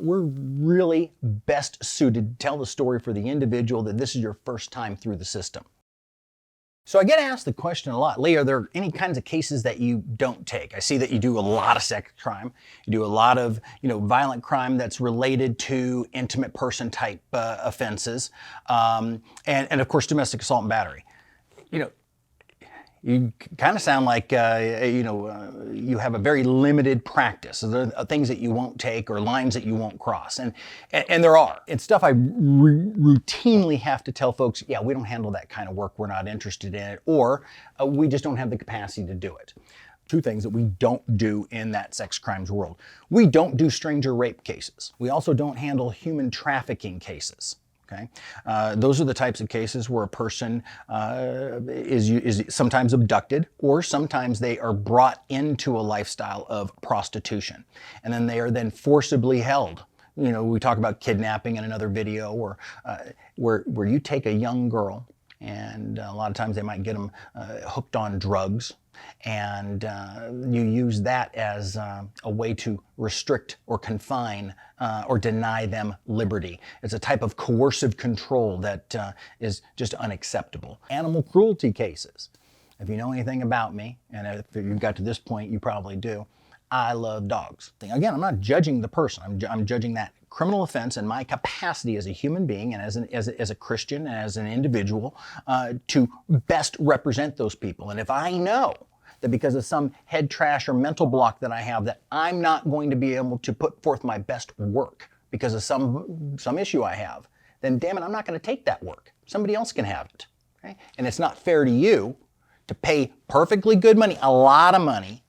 we're really best suited to tell the story for the individual that this is your first time through the system. So I get asked the question a lot, Lee, are there any kinds of cases that you don't take? I see that you do a lot of sex crime. You do a lot of, violent crime that's related to intimate person type offenses, and of course domestic assault and battery. You kind of sound like, you have a very limited practice. So there are things that you won't take or lines that you won't cross. And there are. It's stuff I routinely have to tell folks, yeah, we don't handle that kind of work. We're not interested in it. Or we just don't have the capacity to do it. Two things that we don't do in that sex crimes world. We don't do stranger rape cases. We also don't handle human trafficking cases. Okay, those are the types of cases where a person is sometimes abducted, or sometimes they are brought into a lifestyle of prostitution, and then they are then forcibly held. We talk about kidnapping in another video, or where you take a young girl, and a lot of times they might get them hooked on drugs, and you use that as a way to restrict or confine or deny them liberty. It's a type of coercive control that is just unacceptable. Animal cruelty cases. If you know anything about me, and if you've got to this point, you probably do, I love dogs. Again, I'm not judging the person. I'm judging that criminal offense and my capacity as a human being and as a Christian and as an individual to best represent those people. And if I know that because of some head trash or mental block that I have, that I'm not going to be able to put forth my best work because of some issue I have, then damn it, I'm not going to take that work. Somebody else can have it. Okay? And it's not fair to you to pay perfectly good money, a lot of money,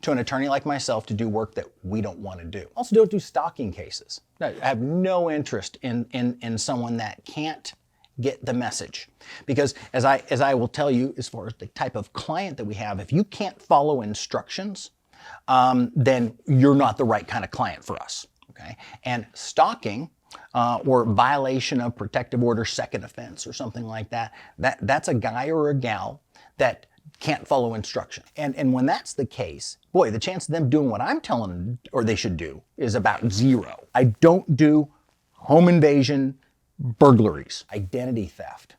to an attorney like myself to do work that we don't want to do. Also don't do stalking cases. I have no interest in someone that can't get the message. Because as I will tell you, as far as the type of client that we have, if you can't follow instructions, then you're not the right kind of client for us. Okay? And stalking or violation of protective order, second offense or something like that, that's a guy or a gal that can't follow instruction. And when that's the case, boy, the chance of them doing what I'm telling them or they should do is about zero. I don't do home invasion, burglaries, identity theft,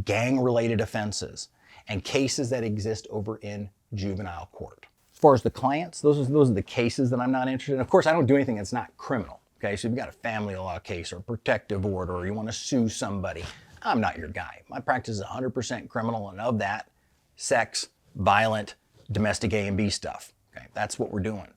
gang-related offenses, and cases that exist over in juvenile court. As far as the clients, those are the cases that I'm not interested in. Of course, I don't do anything that's not criminal. Okay, so if you've got a family law case or a protective order or you want to sue somebody, I'm not your guy. My practice is 100% criminal, and of that, sex, violent, domestic A and B stuff. Okay, that's what we're doing.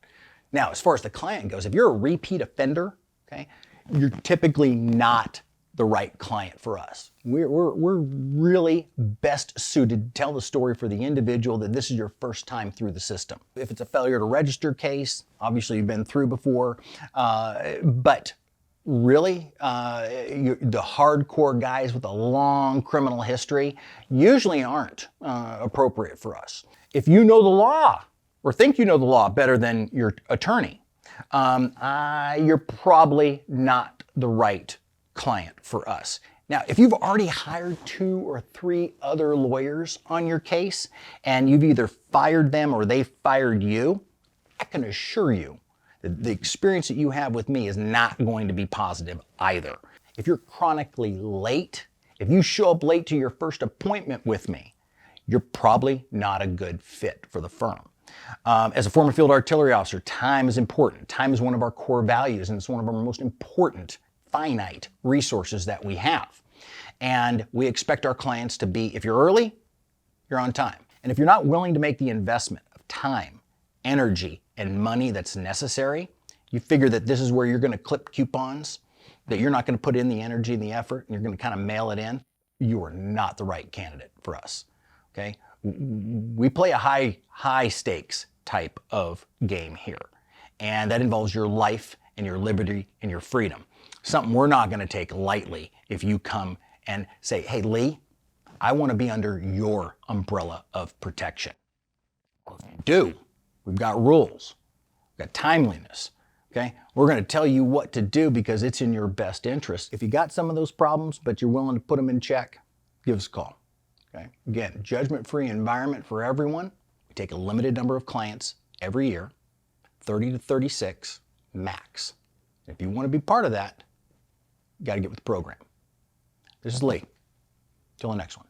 Now, as far as the client goes, if you're a repeat offender, okay, you're typically not the right client for us. We're really best suited to tell the story for the individual that this is your first time through the system. If it's a failure to register case, obviously you've been through before, but really, the hardcore guys with a long criminal history usually aren't appropriate for us. If you know the law or think you know the law better than your attorney, you're probably not the right client for us. Now, if you've already hired 2 or 3 other lawyers on your case and you've either fired them or they fired you, I can assure you the experience that you have with me is not going to be positive either. If you're chronically late, if you show up late to your first appointment with me, you're probably not a good fit for the firm. As a former field artillery officer, time is important. Time is one of our core values, and it's one of our most important finite resources that we have. And we expect our clients to be, if you're early, you're on time. And if you're not willing to make the investment of time, energy, and money that's necessary, you figure that this is where you're going to clip coupons, that you're not going to put in the energy and the effort, and you're going to kind of mail it in, you are not the right candidate for us. Okay? We play a high stakes type of game here. And that involves your life and your liberty and your freedom. Something we're not going to take lightly if you come and say, hey, Lee, I want to be under your umbrella of protection. Well, if you do, we've got rules. We've got timeliness. Okay? We're going to tell you what to do because it's in your best interest. If you got some of those problems, but you're willing to put them in check, give us a call. Okay? Again, judgment-free environment for everyone. We take a limited number of clients every year, 30 to 36 max. If you want to be part of that, you got to get with the program. This is Lee. Till the next one.